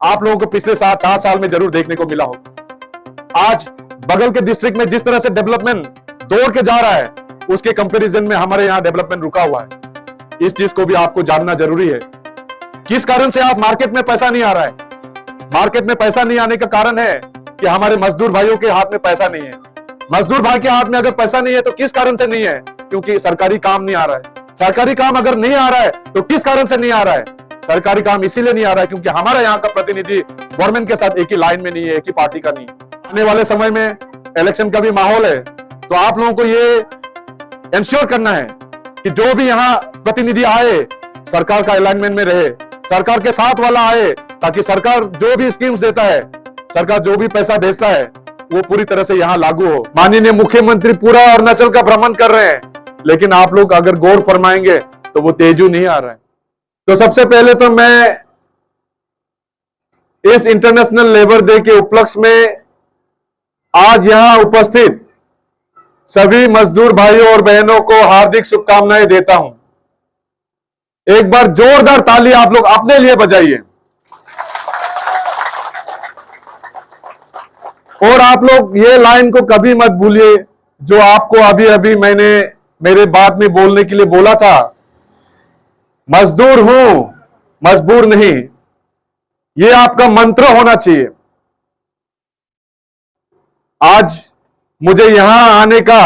आप लोगों को पिछले 7-8 साल में जरूर देखने को मिला हो। आज बगल के डिस्ट्रिक्ट में जिस तरह से डेवलपमेंट दौड़ के जा रहा है, उसके कंपैरिजन में हमारे यहाँ डेवलपमेंट रुका हुआ है। इस चीज को भी आपको जानना जरूरी है। किस कारण से आज मार्केट में पैसा नहीं आ रहा है? मार्केट में पैसा नहीं आने का कारण है कि हमारे मजदूर भाइयों के हाथ में पैसा नहीं है। मजदूर भाई के हाथ में अगर पैसा नहीं है तो किस कारण से नहीं है? क्योंकि सरकारी काम नहीं आ रहा है। सरकारी काम अगर नहीं आ रहा है तो किस कारण से नहीं आ रहा है? सरकारी काम इसीलिए नहीं आ रहा है क्योंकि हमारा यहाँ का प्रतिनिधि गवर्नमेंट के साथ एक ही लाइन में नहीं है, एक ही पार्टी का नहीं है। आने वाले समय में इलेक्शन का भी माहौल है, तो आप लोगों को ये इंश्योर करना है कि जो भी यहाँ प्रतिनिधि आए सरकार का अलाइनमेंट में रहे, सरकार के साथ वाला आए, ताकि सरकार जो भी स्कीम्स देता है, सरकार जो भी पैसा भेजता है, वो पूरी तरह से यहाँ लागू हो। माननीय मुख्यमंत्री पूरा अरुणाचल का भ्रमण कर रहे हैं, लेकिन आप लोग अगर गौर फरमाएंगे तो वो तेजू नहीं आ रहा है। तो सबसे पहले तो मैं इस इंटरनेशनल लेबर डे के उपलक्ष्य में आज यहां उपस्थित सभी मजदूर भाइयों और बहनों को हार्दिक शुभकामनाएं देता हूं। एक बार जोरदार ताली आप लोग अपने लिए बजाइए। और आप लोग ये लाइन को कभी मत भूलिए जो आपको अभी अभी मैंने मेरे बात में बोलने के लिए बोला था, मजदूर हूं, मजबूर नहीं। ये आपका मंत्र होना चाहिए। आज मुझे यहां आने का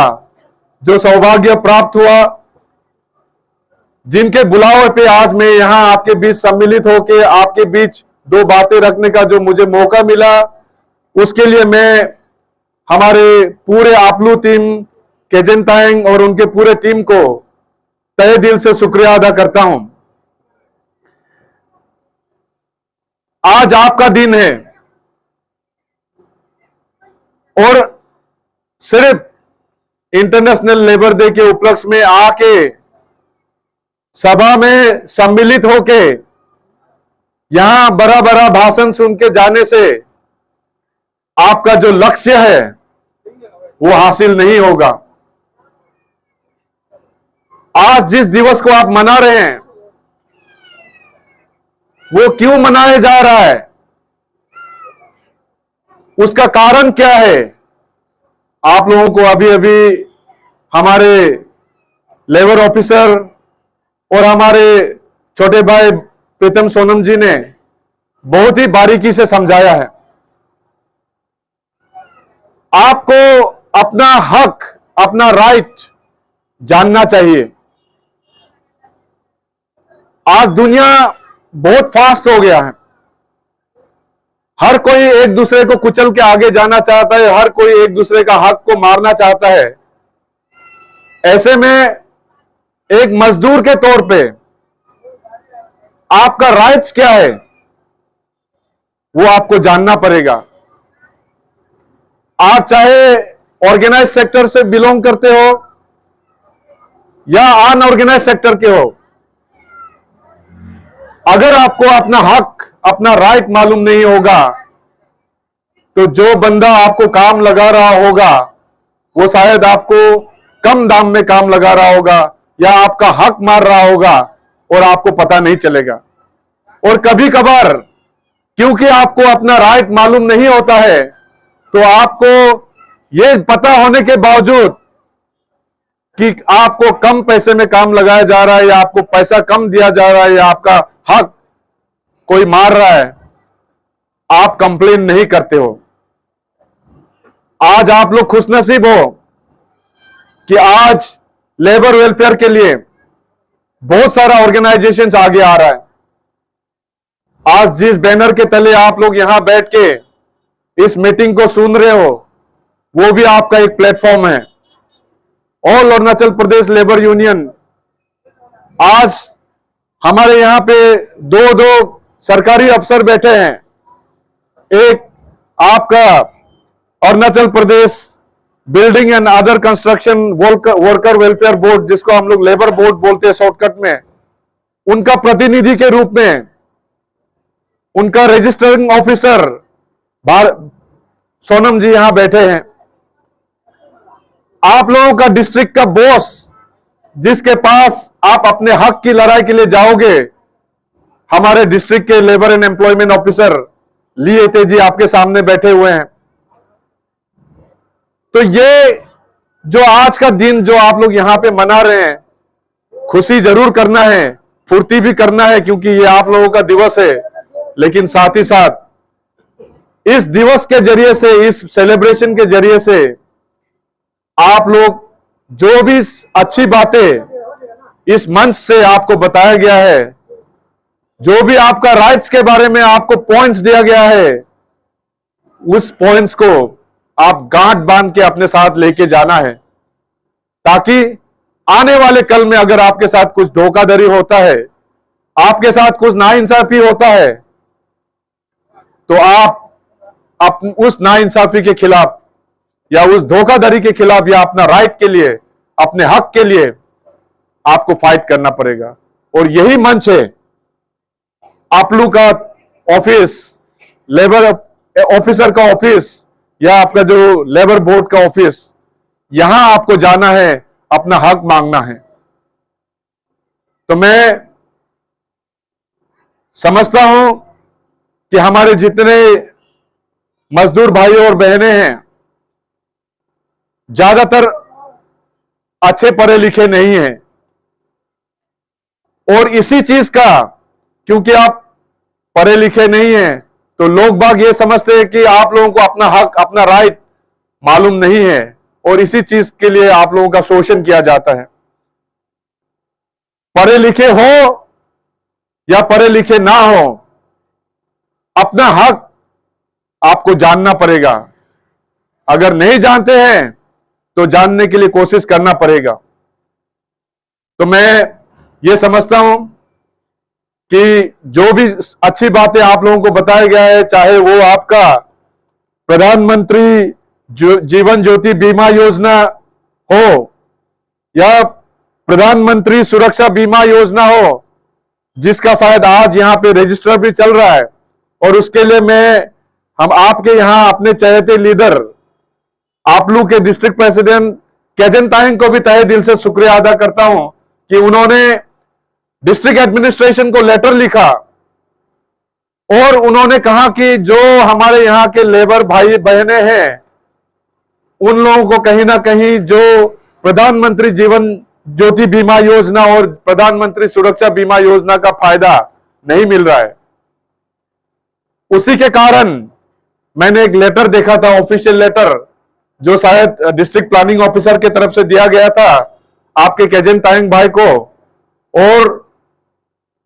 जो सौभाग्य प्राप्त हुआ, जिनके बुलावे पे आज मैं यहां आपके बीच सम्मिलित होकर आपके बीच दो बातें रखने का जो मुझे मौका मिला, उसके लिए मैं हमारे पूरे आपलू टीम केजन तायंग और उनके पूरे टीम को तहे दिल से शुक्रिया अदा करता हूं। आज आपका दिन है और सिर्फ इंटरनेशनल लेबर डे के उपलक्ष्य में आके सभा में सम्मिलित होके यहां बड़ा बड़ा भाषण सुन के जाने से आपका जो लक्ष्य है वो हासिल नहीं होगा। आज जिस दिवस को आप मना रहे हैं वो क्यों मनाया जा रहा है, उसका कारण क्या है, आप लोगों को अभी अभी हमारे लेबर ऑफिसर और हमारे छोटे भाई प्रीतम सोनम जी ने बहुत ही बारीकी से समझाया है। आपको अपना हक, अपना राइट जानना चाहिए। आज दुनिया बहुत फास्ट हो गया है। हर कोई एक दूसरे को कुचल के आगे जाना चाहता है, हर कोई एक दूसरे का हक को मारना चाहता है। ऐसे में एक मजदूर के तौर पे आपका राइट्स क्या है वो आपको जानना पड़ेगा। आप चाहे ऑर्गेनाइज सेक्टर से बिलोंग करते हो या अनऑर्गेनाइज सेक्टर के हो, अगर आपको अपना हक, अपना राइट मालूम नहीं होगा तो जो बंदा आपको काम लगा रहा होगा वो शायद आपको कम दाम में काम लगा रहा होगा या आपका हक मार रहा होगा और आपको पता नहीं चलेगा। और कभी कभार क्योंकि आपको अपना राइट मालूम नहीं होता है तो आपको ये पता होने के बावजूद कि आपको कम पैसे में काम लगाया जा रहा है या आपको पैसा कम दिया जा रहा है या आपका हक कोई मार रहा है, आप कंप्लेन नहीं करते हो। आज आप लोग खुशनसीब हो कि आज लेबर वेलफेयर के लिए बहुत सारा ऑर्गेनाइजेशंस आगे आ रहा है। आज जिस बैनर के तले आप लोग यहां बैठ के इस मीटिंग को सुन रहे हो वो भी आपका एक प्लेटफॉर्म है। All Arunachal Pradesh labour union, आज हमारे यहां पे दो सरकारी अफसर बैठे हैं। एक आपका Arunachal Pradesh building and other construction worker welfare board, जिसको हम लोग लेबर बोर्ड बोलते हैं शॉर्टकट में, उनका प्रतिनिधि के रूप में उनका रजिस्टरिंग ऑफिसर सोनम जी यहां बैठे हैं। आप लोगों का डिस्ट्रिक्ट का बॉस, जिसके पास आप अपने हक की लड़ाई के लिए जाओगे, हमारे डिस्ट्रिक्ट के लेबर एंड एम्प्लॉयमेंट ऑफिसर ली तेजी आपके सामने बैठे हुए हैं। तो ये जो आज का दिन जो आप लोग यहां पे मना रहे हैं, खुशी जरूर करना है, फुर्ती भी करना है, क्योंकि ये आप लोगों का दिवस है। लेकिन साथ ही साथ इस दिवस के जरिए से, इस सेलिब्रेशन के जरिए से आप लोग जो भी अच्छी बातें इस मंच से आपको बताया गया है, जो भी आपका राइट्स के बारे में आपको पॉइंट्स दिया गया है, उस पॉइंट्स को आप गांठ बांध के अपने साथ लेके जाना है, ताकि आने वाले कल में अगर आपके साथ कुछ धोखाधड़ी होता है, आपके साथ कुछ नाइंसाफी होता है, तो आप उस नाइंसाफी के खिलाफ या उस धोखाधड़ी के खिलाफ या अपना राइट के लिए, अपने हक के लिए आपको फाइट करना पड़ेगा। और यही मंच है, आपलू का ऑफिस, लेबर ऑफिसर का ऑफिस या आपका जो लेबर बोर्ड का ऑफिस, यहां आपको जाना है, अपना हक मांगना है। तो मैं समझता हूं कि हमारे जितने मजदूर भाई और बहनें हैं, ज्यादातर अच्छे पढ़े लिखे नहीं हैं, और इसी चीज का, क्योंकि आप पढ़े लिखे नहीं हैं, तो लोग बाग ये समझते हैं कि आप लोगों को अपना हक, अपना राइट मालूम नहीं है, और इसी चीज के लिए आप लोगों का शोषण किया जाता है। पढ़े लिखे हो या पढ़े लिखे ना हो, अपना हक आपको जानना पड़ेगा। अगर नहीं जानते हैं तो जानने के लिए कोशिश करना पड़ेगा। तो मैं ये समझता हूं कि जो भी अच्छी बातें आप लोगों को बताया गया है, चाहे वो आपका प्रधानमंत्री जीवन ज्योति बीमा योजना हो या प्रधानमंत्री सुरक्षा बीमा योजना हो, जिसका शायद आज यहां पे रजिस्टर भी चल रहा है, और उसके लिए हम आपके यहां अपने चहेते लीडर आपलू के डिस्ट्रिक्ट प्रेसिडेंट केजन तायंग को भी तहे दिल से शुक्रिया अदा करता हूं कि उन्होंने डिस्ट्रिक्ट एडमिनिस्ट्रेशन को लेटर लिखा और उन्होंने कहा कि जो हमारे यहां के लेबर भाई बहनें हैं, उन लोगों को कहीं ना कहीं जो प्रधानमंत्री जीवन ज्योति बीमा योजना और प्रधानमंत्री सुरक्षा बीमा योजना का फायदा नहीं मिल रहा है। उसी के कारण मैंने एक लेटर देखा था, ऑफिशियल लेटर, जो शायद डिस्ट्रिक्ट प्लानिंग ऑफिसर की तरफ से दिया गया था आपके केजन तायंग भाई को, और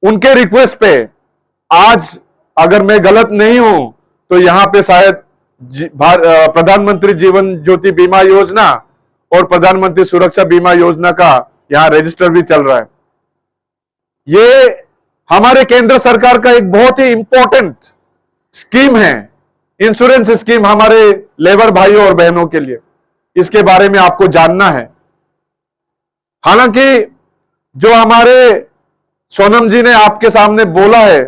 उनके रिक्वेस्ट पे आज, अगर मैं गलत नहीं हूं, तो यहां पे शायद प्रधानमंत्री जीवन ज्योति बीमा योजना और प्रधानमंत्री सुरक्षा बीमा योजना का यहां रजिस्टर भी चल रहा है। ये हमारे केंद्र सरकार का एक बहुत ही इंपॉर्टेंट स्कीम है, इंश्योरेंस स्कीम हमारे लेबर भाइयों और बहनों के लिए। इसके बारे में आपको जानना है। हालांकि जो हमारे सोनम जी ने आपके सामने बोला है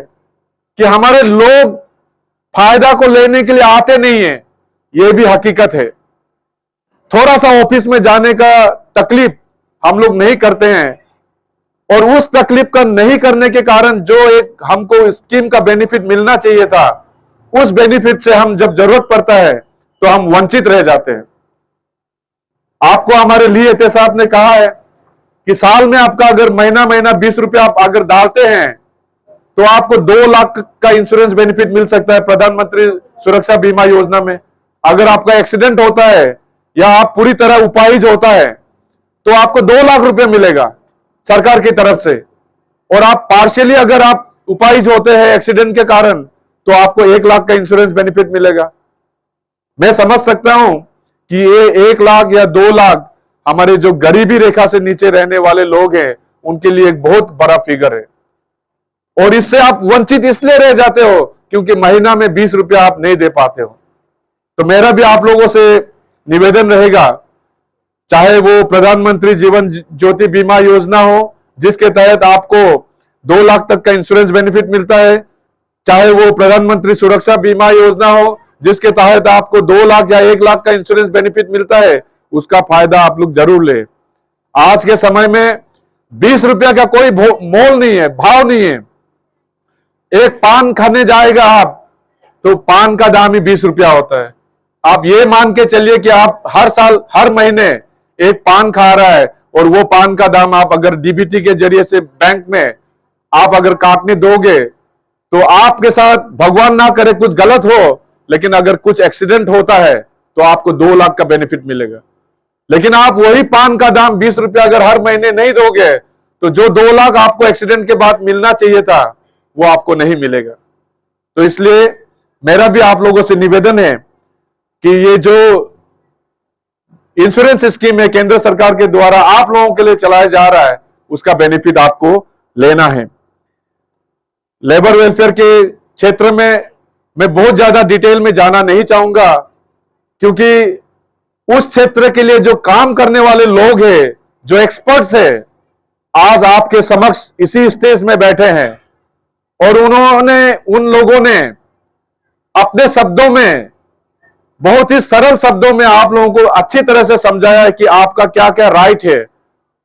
कि हमारे लोग फायदा को लेने के लिए आते नहीं है, यह भी हकीकत है। थोड़ा सा ऑफिस में जाने का तकलीफ हम लोग नहीं करते हैं, और उस तकलीफ का नहीं करने के कारण जो एक हमको स्कीम का बेनिफिट मिलना चाहिए था, उस बेनिफिट से हम जब जरूरत पड़ता है तो हम वंचित रह जाते हैं। आपको हमारे लिए साहब ने कहा है कि साल में आपका अगर महीना महीना 20 रुपया आप अगर डालते हैं तो आपको 2 लाख का इंश्योरेंस बेनिफिट मिल सकता है प्रधानमंत्री सुरक्षा बीमा योजना में। अगर आपका एक्सीडेंट होता है या आप पूरी तरह उपाहिज होता है तो आपको 2 लाख रुपए मिलेगा सरकार की तरफ से, और आप पार्शियली अगर आप उपाहिज होते हैं एक्सीडेंट के कारण तो आपको 1 लाख का इंश्योरेंस बेनिफिट मिलेगा। मैं समझ सकता हूं कि ये 1 लाख या 2 लाख हमारे जो गरीबी रेखा से नीचे रहने वाले लोग हैं उनके लिए एक बहुत बड़ा फिगर है, और इससे आप वंचित इसलिए रह जाते हो क्योंकि महीना में 20 रुपया आप नहीं दे पाते हो। तो मेरा भी आप लोगों से निवेदन रहेगा, चाहे वो प्रधानमंत्री जीवन ज्योति बीमा योजना हो जिसके तहत आपको 2 लाख तक का इंश्योरेंस बेनिफिट मिलता है, चाहे वो प्रधानमंत्री सुरक्षा बीमा योजना हो जिसके तहत आपको 2 लाख या 1 लाख का इंश्योरेंस बेनिफिट मिलता है, उसका फायदा आप लोग जरूर ले। आज के समय में 20 रुपया का कोई मोल नहीं है, भाव नहीं है। एक पान खाने जाएगा आप तो पान का दाम ही 20 रुपया होता है। आप ये मान के चलिए कि आप हर साल हर महीने एक पान खा रहा है, और वो पान का दाम आप अगर डीबीटी के जरिए से बैंक में आप अगर काटने दोगे, तो आपके साथ भगवान ना करे कुछ गलत हो, लेकिन अगर कुछ एक्सीडेंट होता है तो आपको 2 लाख का बेनिफिट मिलेगा। लेकिन आप वही पान का दाम 20 रुपया अगर हर महीने नहीं दोगे, तो जो 2 लाख आपको एक्सीडेंट के बाद मिलना चाहिए था वो आपको नहीं मिलेगा। तो इसलिए मेरा भी आप लोगों से निवेदन है कि ये जो इंश्योरेंस स्कीम है केंद्र सरकार के द्वारा आप लोगों के लिए चलाया जा रहा है, उसका बेनिफिट आपको लेना है। लेबर वेलफेयर के क्षेत्र में मैं बहुत ज्यादा डिटेल में जाना नहीं चाहूंगा, क्योंकि उस क्षेत्र के लिए जो काम करने वाले लोग हैं, जो एक्सपर्ट्स हैं, आज आपके समक्ष इसी स्टेज में बैठे हैं, और उन लोगों ने अपने शब्दों में, बहुत ही सरल शब्दों में आप लोगों को अच्छी तरह से समझाया है कि आपका क्या क्या राइट है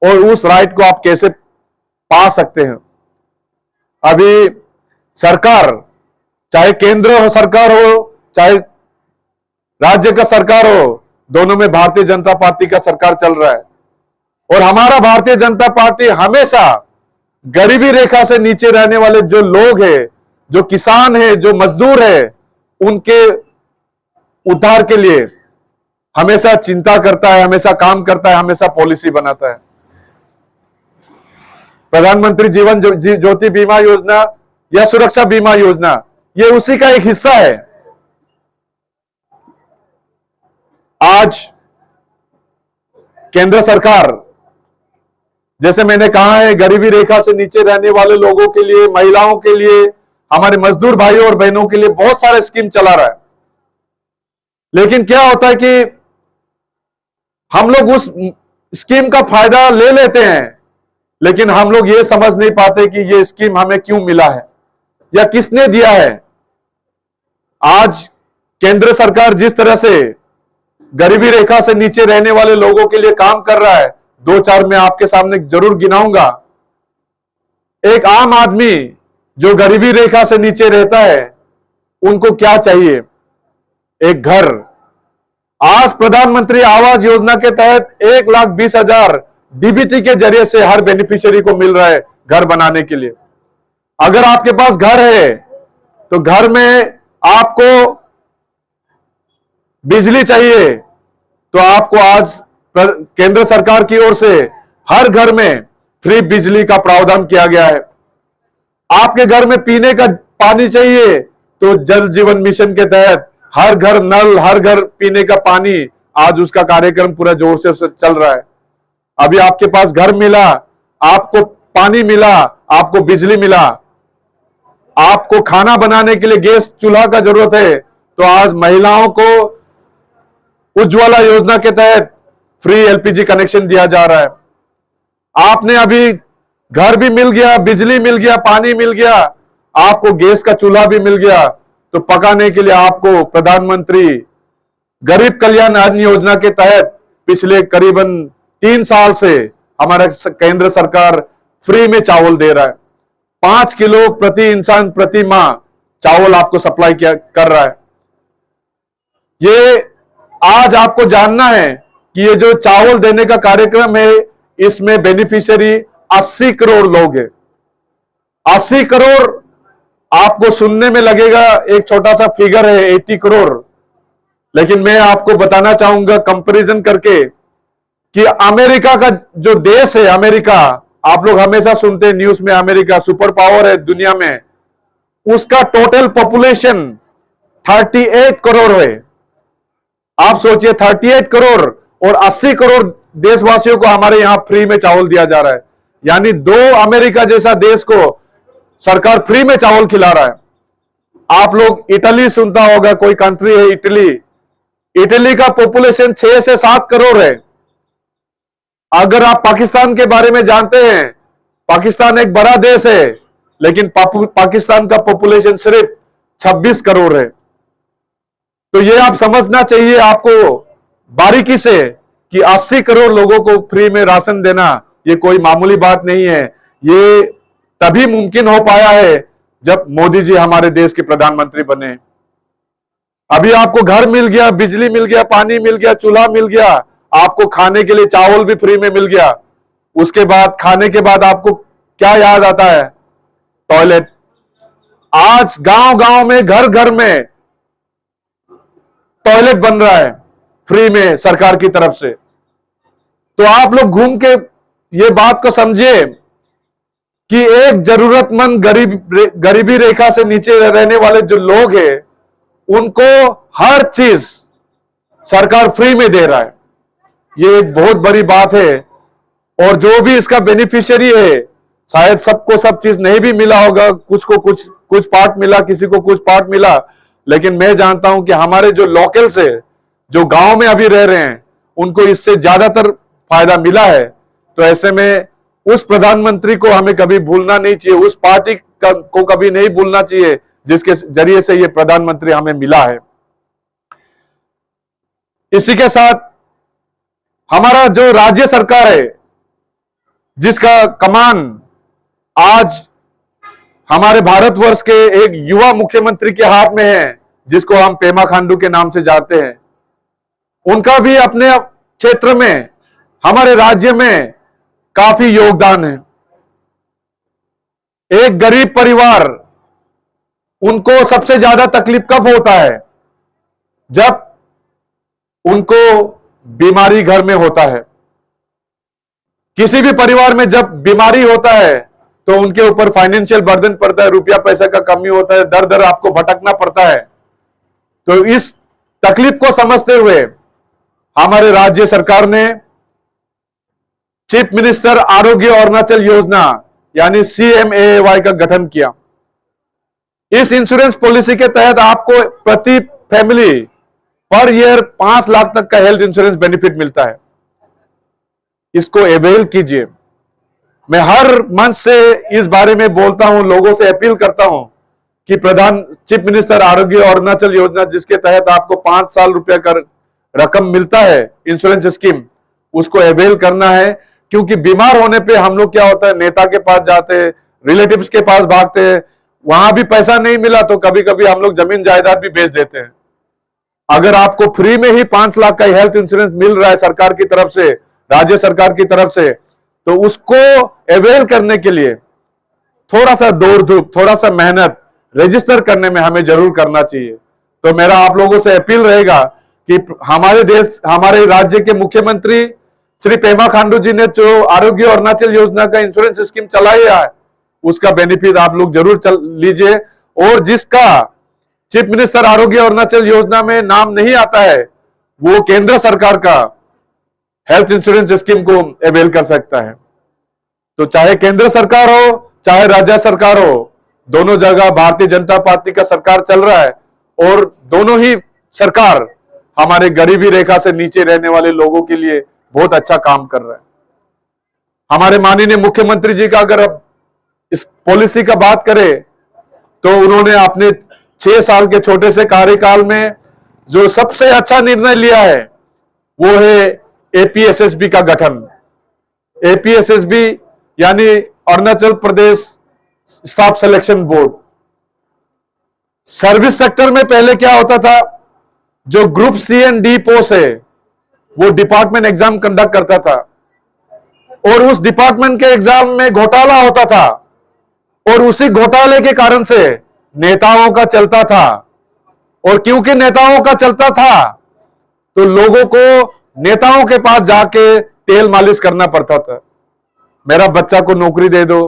और उस राइट को आप कैसे पा सकते हैं। अभी सरकार, चाहे केंद्र सरकार हो चाहे राज्य का सरकार हो, दोनों में भारतीय जनता पार्टी का सरकार चल रहा है, और हमारा भारतीय जनता पार्टी हमेशा गरीबी रेखा से नीचे रहने वाले जो लोग हैं, जो किसान हैं, जो मजदूर हैं, उनके उद्धार के लिए हमेशा चिंता करता है, हमेशा काम करता है, हमेशा पॉलिसी बनाता है। प्रधानमंत्री जीवन ज्योति बीमा योजना या सुरक्षा बीमा योजना, ये उसी का एक हिस्सा है। आज केंद्र सरकार, जैसे मैंने कहा है, गरीबी रेखा से नीचे रहने वाले लोगों के लिए, महिलाओं के लिए, हमारे मजदूर भाइयों और बहनों के लिए बहुत सारे स्कीम चला रहा है। लेकिन क्या होता है कि हम लोग उस स्कीम का फायदा ले लेते हैं, लेकिन हम लोग ये समझ नहीं पाते कि ये स्कीम हमें क्यों मिला है या किसने दिया है। आज केंद्र सरकार जिस तरह से गरीबी रेखा से नीचे रहने वाले लोगों के लिए काम कर रहा है, 2-4 मैं आपके सामने जरूर गिनाऊंगा। एक आम आदमी जो गरीबी रेखा से नीचे रहता है, उनको क्या चाहिए? एक घर। आज प्रधानमंत्री आवास योजना के तहत 1,20,000 डीबीटी के जरिए से हर बेनिफिशियरी को मिल रहा है घर बनाने के लिए। अगर आपके पास घर है तो घर में आपको बिजली चाहिए, तो आपको आज केंद्र सरकार की ओर से हर घर में फ्री बिजली का प्रावधान किया गया है। आपके घर में पीने का पानी चाहिए तो जल जीवन मिशन के तहत हर घर नल, हर घर पीने का पानी, आज उसका कार्यक्रम पूरा जोर से चल रहा है। अभी आपके पास घर मिला, आपको पानी मिला, आपको बिजली मिला, आपको खाना बनाने के लिए गैस चूल्हा का जरूरत है, तो आज महिलाओं को उज्ज्वला योजना के तहत फ्री एलपीजी कनेक्शन दिया जा रहा है। आपने अभी घर भी मिल गया, बिजली मिल गया, पानी मिल गया, आपको गैस का चूल्हा भी मिल गया, तो पकाने के लिए आपको प्रधानमंत्री गरीब कल्याण अन्न योजना के तहत पिछले करीबन 3 साल से हमारा केंद्र सरकार फ्री में चावल दे रहा है। 5 किलो प्रति इंसान प्रति माह चावल आपको सप्लाई कर रहा है। ये आज आपको जानना है कि ये जो चावल देने का कार्यक्रम है, इसमें बेनिफिशियरी 80 करोड़ लोग हैं। 80 करोड़ आपको सुनने में लगेगा एक छोटा सा फिगर है, 80 करोड़, लेकिन मैं आपको बताना चाहूंगा कंपैरिजन करके कि अमेरिका का जो देश है, अमेरिका, आप लोग हमेशा सुनते हैं न्यूज में, अमेरिका सुपर पावर है दुनिया में, उसका टोटल पॉपुलेशन 38 करोड़ है। आप सोचिए 38 करोड़ और 80 करोड़ देशवासियों को हमारे यहां फ्री में चावल दिया जा रहा है, यानी 2 अमेरिका जैसा देश को सरकार फ्री में चावल खिला रहा है। आप लोग इटली सुनता होगा, कोई कंट्री है इटली, इटली का पॉपुलेशन 6 से 7 करोड़ है। अगर आप पाकिस्तान के बारे में जानते हैं, पाकिस्तान एक बड़ा देश है, लेकिन पाकिस्तान का पॉपुलेशन सिर्फ 26 करोड़ है। तो ये आप समझना चाहिए आपको बारीकी से कि 80 करोड़ लोगों को फ्री में राशन देना ये कोई मामूली बात नहीं है। ये तभी मुमकिन हो पाया है जब मोदी जी हमारे देश के प्रधानमंत्री बने। अभी आपको घर मिल गया, बिजली मिल गया, पानी मिल गया, चूल्हा मिल गया, आपको खाने के लिए चावल भी फ्री में मिल गया। उसके बाद खाने के बाद आपको क्या याद आता है? टॉयलेट। आज गांव गांव में, घर घर में टॉयलेट बन रहा है फ्री में सरकार की तरफ से। तो आप लोग घूम के ये बात को समझिए कि एक जरूरतमंद गरीबी रेखा से नीचे रहने वाले जो लोग हैं, उनको हर चीज सरकार फ्री में दे रहा है। ये एक बहुत बड़ी बात है। और जो भी इसका बेनिफिशियरी है, शायद सबको सब चीज नहीं भी मिला होगा, कुछ को कुछ पार्ट मिला, किसी को कुछ पार्ट मिला, लेकिन मैं जानता हूं कि हमारे जो लोकल्स है, जो गांव में अभी रह रहे हैं, उनको इससे ज्यादातर फायदा मिला है। तो ऐसे में उस प्रधानमंत्री को हमें कभी भूलना नहीं चाहिए, उस पार्टी को कभी नहीं भूलना चाहिए जिसके जरिए से ये प्रधानमंत्री हमें मिला है। इसी के साथ हमारा जो राज्य सरकार है, जिसका कमान आज हमारे भारतवर्ष के एक युवा मुख्यमंत्री के हाथ में है, जिसको हम पेमा खांडू के नाम से जानते हैं, उनका भी अपने क्षेत्र में, हमारे राज्य में काफी योगदान है। एक गरीब परिवार, उनको सबसे ज्यादा तकलीफ कब होता है? जब उनको बीमारी घर में होता है। किसी भी परिवार में जब बीमारी होता है तो उनके ऊपर फाइनेंशियल बर्डन पड़ता है, रुपया पैसे का कमी होता है, दर दर आपको भटकना पड़ता है। तो इस तकलीफ को समझते हुए हमारे राज्य सरकार ने चीफ मिनिस्टर आरोग्य अरुणाचल योजना यानी CMAAY का गठन किया। इस इंश्योरेंस पॉलिसी के तहत आपको प्रति फैमिली पर ईयर 5 लाख तक का हेल्थ इंश्योरेंस बेनिफिट मिलता है। इसको अवेल कीजिए। मैं हर मंच से इस बारे में बोलता हूं, लोगों से अपील करता हूं कि चीफ मिनिस्टर आरोग्य अरुणाचल योजना, जिसके तहत आपको 5 साल रुपया का रकम मिलता है इंश्योरेंस स्कीम, उसको अवेल करना है। क्योंकि बीमार होने पे हम लोग क्या होता है, नेता के पास जाते हैं, रिलेटिव्स के पास भागते हैं, वहां भी पैसा नहीं मिला तो कभी कभी हम लोग जमीन जायदाद भी बेच देते हैं। अगर आपको फ्री में ही 5 लाख का हेल्थ इंश्योरेंस मिल रहा है सरकार की तरफ से, राज्य सरकार की तरफ से, तो उसको अवेल करने के लिए थोड़ा सा दौड़ धूप, थोड़ा सा मेहनत रजिस्टर करने में हमें जरूर करना चाहिए। तो मेरा आप लोगों से अपील रहेगा कि हमारे राज्य के मुख्यमंत्री श्री पेमा खांडू जी ने जो आरोग्य अरुणाचल योजना का इंश्योरेंस स्कीम चलाई है, उसका बेनिफिट आप लोग जरूर लीजिए। और जिसका चीफ मिनिस्टर आरोग्य अरुणाचल योजना में नाम नहीं आता है, वो केंद्र सरकार का हेल्थ इंश्योरेंस स्कीम को अवेल कर सकता है। तो चाहे केंद्र सरकार हो, चाहे राज्य सरकार हो, दोनों जगह भारतीय जनता पार्टी का सरकार चल रहा है। और दोनों ही सरकार हमारे गरीबी रेखा से नीचे रहने वाले लोगों के लिए बहुत अच्छा काम कर रहा है। हमारे माननीय मुख्यमंत्री जी का अगर अब इस पॉलिसी का बात करें, तो उन्होंने अपने 6 साल के छोटे से कार्यकाल में जो सबसे अच्छा निर्णय लिया है, वो है APSSB का गठन। APSSB यानी Arunachal Pradesh staff selection board. Service sector में पहले क्या होता था, जो group C and D post है, वो डिपार्टमेंट एग्जाम कंडक्ट करता था, और उस डिपार्टमेंट के एग्जाम में घोटाला होता था, और उसी घोटाले के कारण से नेताओं का चलता था। और क्योंकि नेताओं का चलता था, तो लोगों को नेताओं के पास जाके तेल मालिश करना पड़ता था। मेरा बच्चा को नौकरी दे दो,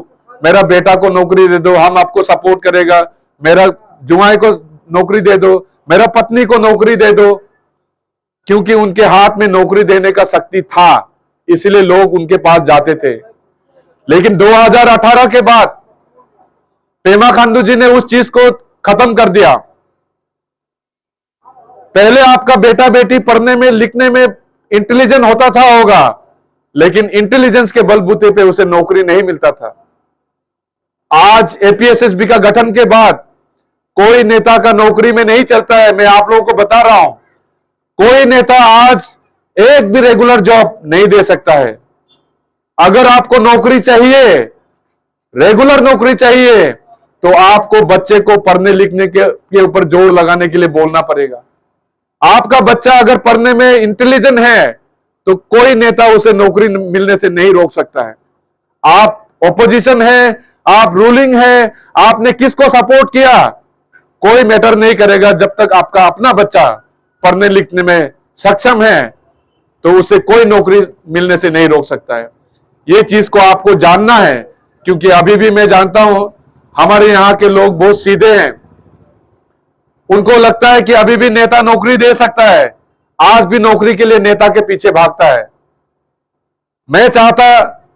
मेरा बेटा को नौकरी दे दो, हम आपको सपोर्ट करेगा, मेरा जुआई को नौकरी दे दो, मेरा पत्नी को नौकरी दे दो। क्योंकि उनके हाथ में नौकरी देने का शक्ति था, इसलिए लोग उनके पास जाते थे। लेकिन 2018 के बाद पेमा खांडू जी ने उस चीज को खत्म कर दिया। पहले आपका बेटा बेटी पढ़ने में, लिखने में इंटेलिजेंट होगा, लेकिन इंटेलिजेंस के बलबूते पे उसे नौकरी नहीं मिलता था। आज APSSB का गठन के बाद कोई नेता का नौकरी में नहीं चलता है। मैं आप लोगों को बता रहा हूं, कोई नेता आज एक भी रेगुलर जॉब नहीं दे सकता है। अगर आपको नौकरी चाहिए, रेगुलर नौकरी चाहिए, तो आपको बच्चे को पढ़ने लिखने के ऊपर जोर लगाने के लिए बोलना पड़ेगा। आपका बच्चा अगर पढ़ने में इंटेलिजेंट है तो कोई नेता उसे नौकरी मिलने से नहीं रोक सकता है। आप ऑपोजिशन है, आप रूलिंग है, आपने किसको सपोर्ट किया, कोई मैटर नहीं करेगा। जब तक आपका अपना बच्चा पढ़ने लिखने में सक्षम है तो उसे कोई नौकरी मिलने से नहीं रोक सकता है। ये चीज को आपको जानना है, क्योंकि अभी भी मैं जानता हूं हमारे यहां के लोग बहुत सीधे हैं। उनको लगता है कि अभी भी नेता नौकरी दे सकता है, आज भी नौकरी के लिए नेता के पीछे भागता है।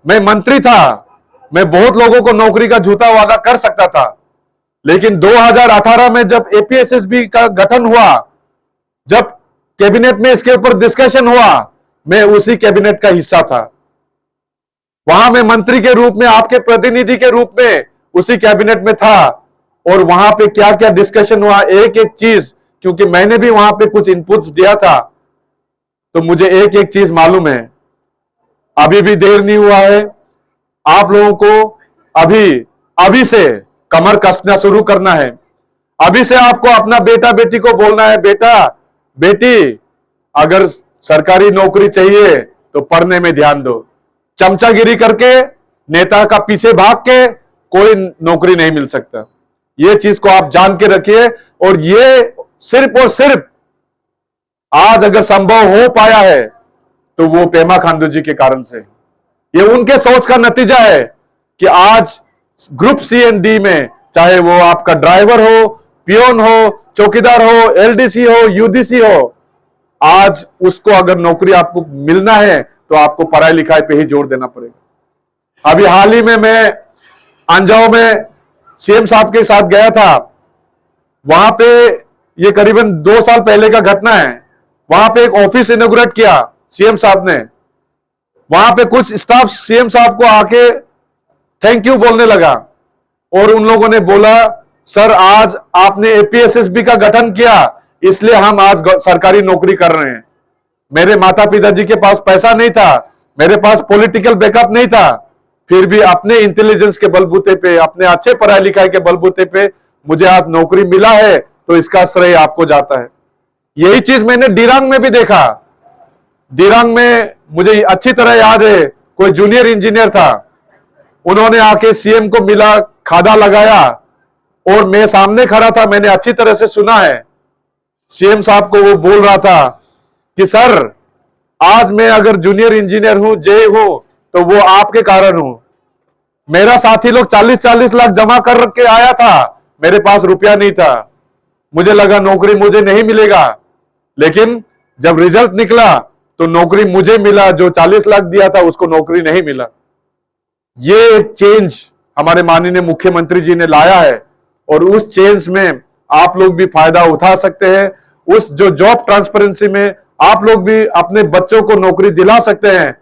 मैं मंत्री था, मैं बहुत लोगों को नौकरी का झूठा वादा कर सकता था, लेकिन 2018 में जब एपीएसएसबी का गठन हुआ, जब कैबिनेट में इसके ऊपर डिस्कशन हुआ, मैं उसी कैबिनेट का हिस्सा था। वहां मैं मंत्री के रूप में, आपके प्रतिनिधि के रूप में उसी कैबिनेट में था, और वहां पे क्या क्या डिस्कशन हुआ, एक एक चीज, क्योंकि मैंने भी वहां पे कुछ इनपुट्स दिया था, तो मुझे एक एक चीज मालूम है। अभी भी देर नहीं हुआ है, आप लोगों को अभी से कमर कसना शुरू करना है। अभी से आपको अपना बेटा बेटी को बोलना है, बेटा बेटी अगर सरकारी नौकरी चाहिए तो पढ़ने में ध्यान दो। चमचागिरी करके, नेता का पीछे भाग के कोई नौकरी नहीं मिल सकता। ये चीज को आप जान के रखिए, और ये सिर्फ और सिर्फ आज अगर संभव हो पाया है तो वो पेमा खांडू जी के कारण से, ये उनके सोच का नतीजा है कि आज ग्रुप सी एंड डी में, चाहे वो आपका ड्राइवर हो, पियोन हो, चौकीदार हो, एलडीसी हो, यूडीसी हो, आज उसको अगर नौकरी आपको मिलना है तो आपको पढ़ाई लिखाई पे ही जोर देना पड़ेगा। अभी हाल ही में मैं अंजाव में सीएम साहब के साथ गया था। वहां पे, ये करीबन 2 साल पहले का घटना है, वहां पे एक ऑफिस इनॉग्रेट किया सीएम साहब ने। वहां पे कुछ स्टाफ सीएम साहब को आके थैंक यू बोलने लगा, और उन लोगों ने बोला, सर आज आपने एपीएसएसबी का गठन किया, इसलिए हम आज सरकारी नौकरी कर रहे हैं। मेरे माता पिताजी के पास पैसा नहीं था, मेरे पास पॉलिटिकल बैकअप नहीं था, फिर भी अपने इंटेलिजेंस के बलबूते पे, अपने अच्छे पढ़ाई लिखाई के बलबूते पे मुझे आज नौकरी मिला है, तो इसका श्रेय आपको जाता है। यही चीज मैंने दिरांग में भी देखा। दिरांग में मुझे अच्छी तरह याद है, कोई जूनियर इंजीनियर था, उन्होंने आके सीएम को मिला, खादा लगाया, और मैं सामने खड़ा था, मैंने अच्छी तरह से सुना है। सीएम साहब को वो बोल रहा था कि सर आज मैं अगर जूनियर इंजीनियर हूं, जे हूं, तो वो आपके कारण हूं। मेरा साथी लोग 40-40 लाख जमा कर के आया था, मेरे पास रुपया नहीं था, मुझे लगा नौकरी मुझे नहीं मिलेगा, लेकिन जब रिजल्ट निकला तो नौकरी मुझे मिला, जो 40 लाख दिया था उसको नौकरी नहीं मिला। ये एक चेंज हमारे माननीय मुख्यमंत्री जी ने लाया है, और उस चेंज में आप लोग भी फायदा उठा सकते हैं। उस जो जॉब ट्रांसपेरेंसी में आप लोग भी अपने बच्चों को नौकरी दिला सकते हैं,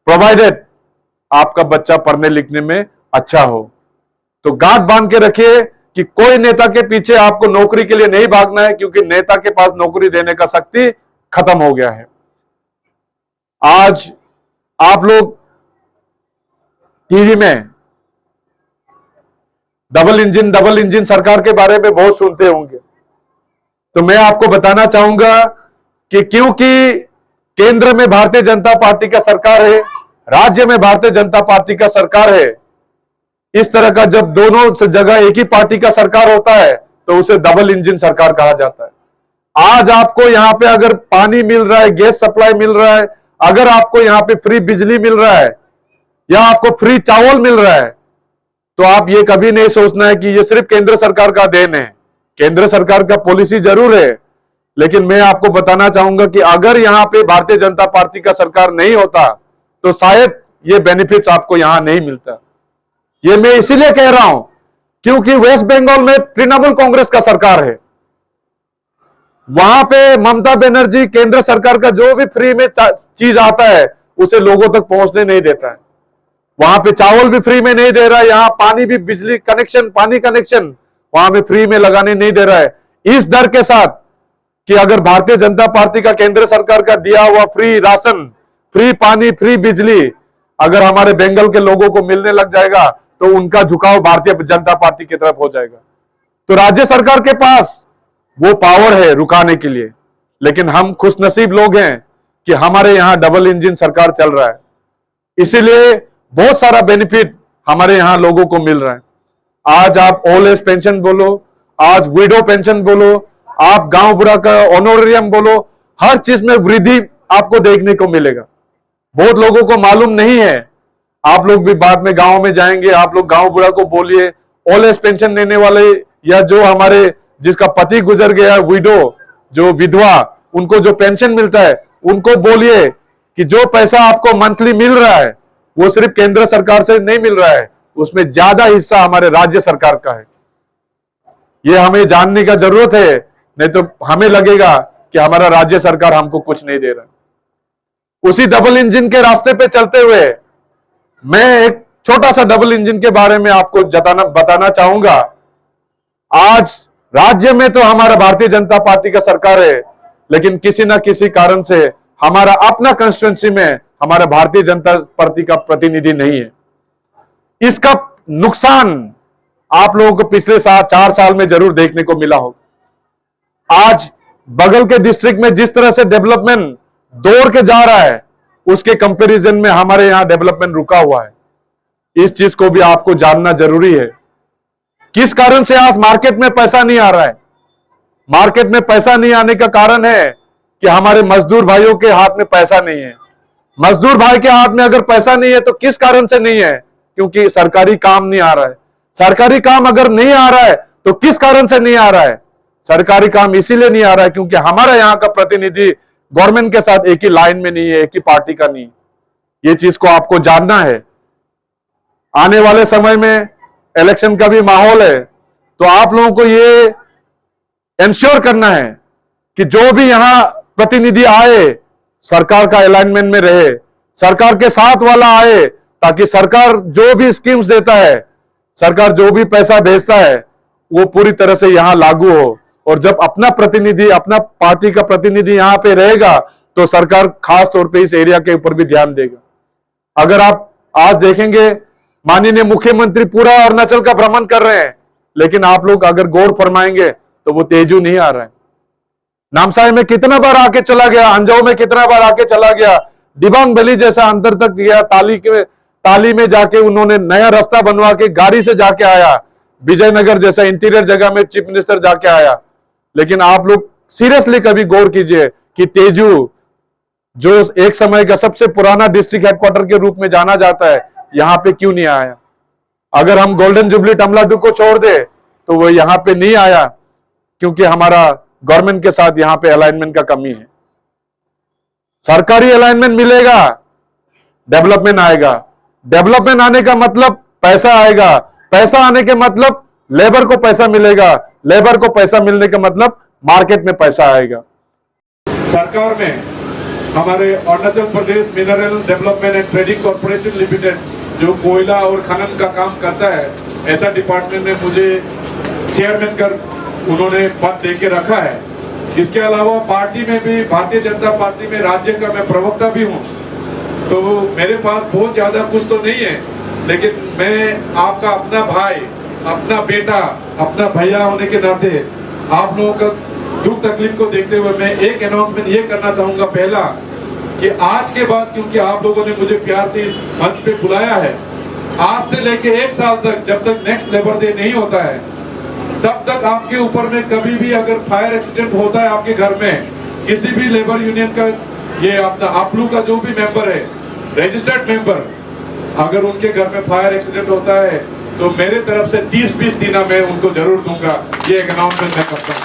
प्रोवाइडेड आपका बच्चा पढ़ने लिखने में अच्छा हो। तो गांठ बांध के रखिए कि कोई नेता के पीछे आपको नौकरी के लिए नहीं भागना है, क्योंकि नेता के पास नौकरी देने का शक्ति खत्म हो गया है। आज आप लोग टीवी में डबल इंजन सरकार के बारे में बहुत सुनते होंगे, तो मैं आपको बताना चाहूंगा कि क्योंकि केंद्र में भारतीय जनता पार्टी का सरकार है, राज्य में भारतीय जनता पार्टी का सरकार है, इस तरह का जब दोनों जगह एक ही पार्टी का सरकार होता है तो उसे डबल इंजन सरकार कहा जाता है। आज आपको यहां पे अगर पानी मिल रहा है, गैस सप्लाई मिल रहा है, अगर आपको यहां पे फ्री बिजली मिल रहा है, या आपको फ्री चावल मिल रहा है, तो आप ये कभी नहीं सोचना है कि ये सिर्फ केंद्र सरकार का देन है। केंद्र सरकार का पॉलिसी जरूर है, लेकिन मैं आपको बताना चाहूंगा कि अगर यहां पे भारतीय जनता पार्टी का सरकार नहीं होता तो शायद ये बेनिफिट्स आपको यहां नहीं मिलता। ये मैं इसीलिए कह रहा हूं क्योंकि वेस्ट बंगाल में तृणमूल कांग्रेस का सरकार है, वहां पे ममता बनर्जी केंद्र सरकार का जो भी फ्री में चीज आता है उसे लोगों तक पहुंचने नहीं देता है। वहां पे चावल भी फ्री में नहीं दे रहा है, यहाँ पानी भी, बिजली कनेक्शन, पानी कनेक्शन वहां पे फ्री में लगाने नहीं दे रहा है, इस डर के साथ कि अगर भारतीय जनता पार्टी का केंद्र सरकार का दिया हुआ फ्री राशन, फ्री पानी, फ्री बिजली अगर हमारे बंगाल के लोगों को मिलने लग जाएगा तो उनका झुकाव भारतीय जनता पार्टी की तरफ हो जाएगा। तो राज्य सरकार के पास वो पावर है रुकाने के लिए, लेकिन हम खुशनसीब लोग हैं कि हमारे यहाँ डबल इंजन सरकार चल रहा है, इसीलिए बहुत सारा बेनिफिट हमारे यहाँ लोगों को मिल रहा है। आज आप ओल्ड एज पेंशन बोलो, आज विडो पेंशन बोलो, आप गांव बुढ़ा का ऑनोरियम बोलो, हर चीज में वृद्धि आपको देखने को मिलेगा। बहुत लोगों को मालूम नहीं है, आप लोग भी बाद में गांव में जाएंगे, आप लोग गांव बुढ़ा को बोलिए, ओल्ड एज पेंशन लेने वाले या जो हमारे जिसका पति गुजर गया विडो, जो विधवा, उनको जो पेंशन मिलता है, उनको बोलिए कि जो पैसा आपको मंथली मिल रहा है वो सिर्फ केंद्र सरकार से नहीं मिल रहा है, उसमें ज्यादा हिस्सा हमारे राज्य सरकार का है। ये हमें जानने का जरूरत है, नहीं तो हमें लगेगा कि हमारा राज्य सरकार हमको कुछ नहीं दे रहा। उसी डबल इंजन के रास्ते पे चलते हुए मैं एक छोटा सा डबल इंजन के बारे में आपको बताना चाहूंगा। आज राज्य में तो हमारा भारतीय जनता पार्टी का सरकार है, लेकिन किसी ना किसी कारण से हमारा अपना कंस्टिट्यूंसी में हमारा भारतीय जनता पार्टी का प्रतिनिधि नहीं है। इसका नुकसान आप लोगों को पिछले 4 साल में जरूर देखने को मिला होगा। आज बगल के डिस्ट्रिक्ट में जिस तरह से डेवलपमेंट दौड़ के जा रहा है, उसके कंपैरिजन में हमारे यहां डेवलपमेंट रुका हुआ है। इस चीज को भी आपको जानना जरूरी है। किस कारण से आज मार्केट में पैसा नहीं आ रहा है? मार्केट में पैसा नहीं आने का कारण है कि हमारे मजदूर भाइयों के हाथ में पैसा नहीं है। मजदूर भाई के हाथ में अगर पैसा नहीं है तो किस कारण से नहीं है? क्योंकि सरकारी काम नहीं आ रहा है। सरकारी काम अगर नहीं आ रहा है तो किस कारण से नहीं आ रहा है? सरकारी काम इसीलिए नहीं आ रहा है क्योंकि हमारा यहाँ का प्रतिनिधि गवर्नमेंट के साथ एक ही लाइन में नहीं है, एक ही पार्टी का नहीं। ये चीज को आपको जानना है। आने वाले समय में इलेक्शन का भी माहौल है, तो आप लोगों को ये इंश्योर करना है कि जो भी यहां प्रतिनिधि आए सरकार का अलाइनमेंट में रहे, सरकार के साथ वाला आए, ताकि सरकार जो भी स्कीम्स देता है, सरकार जो भी पैसा भेजता है, वो पूरी तरह से यहां लागू हो। और जब अपना प्रतिनिधि, अपना पार्टी का प्रतिनिधि यहां पे रहेगा तो सरकार खास तौर पे इस एरिया के ऊपर भी ध्यान देगा। अगर आप आज देखेंगे, माननीय मुख्यमंत्री पूरा अरुणाचल का भ्रमण कर रहे हैं, लेकिन आप लोग अगर गौर फरमाएंगे तो वो तेजू नहीं आ रहा है। नामसाई में कितना बार आके चला गया, अंजाव में कितना बार आके चला गया, डिबांग वैली जैसा अंदर तक गया, ताली में जाके उन्होंने नया रास्ता बनवा के गाड़ी से जाके आया, विजयनगर जैसा इंटीरियर जगह में चीफ मिनिस्टर जाके आया। लेकिन आप लोग सीरियसली कभी गौर कीजिए कि तेजू, जो एक समय का सबसे पुराना डिस्ट्रिक्ट हेडक्वार्टर के रूप में जाना जाता है, यहां पे क्यों नहीं आया? अगर हम गोल्डन जुबली तमिलनाडु को छोड़ दे तो वो यहां पे नहीं आया क्योंकि हमारा गवर्नमेंट के साथ यहां पे अलाइनमेंट का कमी है। सरकारी अलाइनमेंट मिलेगा, डेवलपमेंट आएगा। डेवलपमेंट आने का मतलब पैसा आएगा, पैसा आने के मतलब लेबर को पैसा मिलेगा, लेबर को पैसा मिलने का मतलब मार्केट में पैसा आएगा। सरकार में हमारे Arunachal Pradesh mineral development and trading corporation limited, जो कोयला और खनन का काम करता है, ऐसा डिपार्टमेंट में मुझे चेयरमैन कर उन्होंने पद देके रखा है। इसके अलावा पार्टी में भी, भारतीय जनता पार्टी में राज्य का मैं प्रवक्ता भी हूँ। तो मेरे पास बहुत ज्यादा कुछ तो नहीं है, लेकिन मैं आपका अपना भाई, अपना बेटा, अपना भैया होने के नाते आप लोगों का दुख तकलीफ को देखते हुए मैं एक अनाउंसमेंट ये करना चाहूंगा। पहला कि आज के बाद, क्योंकि आप लोगों ने मुझे प्यार से इस मंच पे बुलाया है, आज से लेके 1 साल तक, जब तक नेक्स्ट लेबर डे नहीं होता है, तब तक आपके ऊपर में कभी भी अगर फायर एक्सीडेंट होता है आपके घर में, किसी भी लेबर यूनियन का, ये अपना आपलू का जो भी मेंबर है, रजिस्टर्ड मेंबर, अगर उनके घर में फायर एक्सीडेंट होता है तो मेरे तरफ से 30-20 दिन मैं उनको जरूर दूंगा। ये एक अनाउंसमेंट मैं करता हूँ।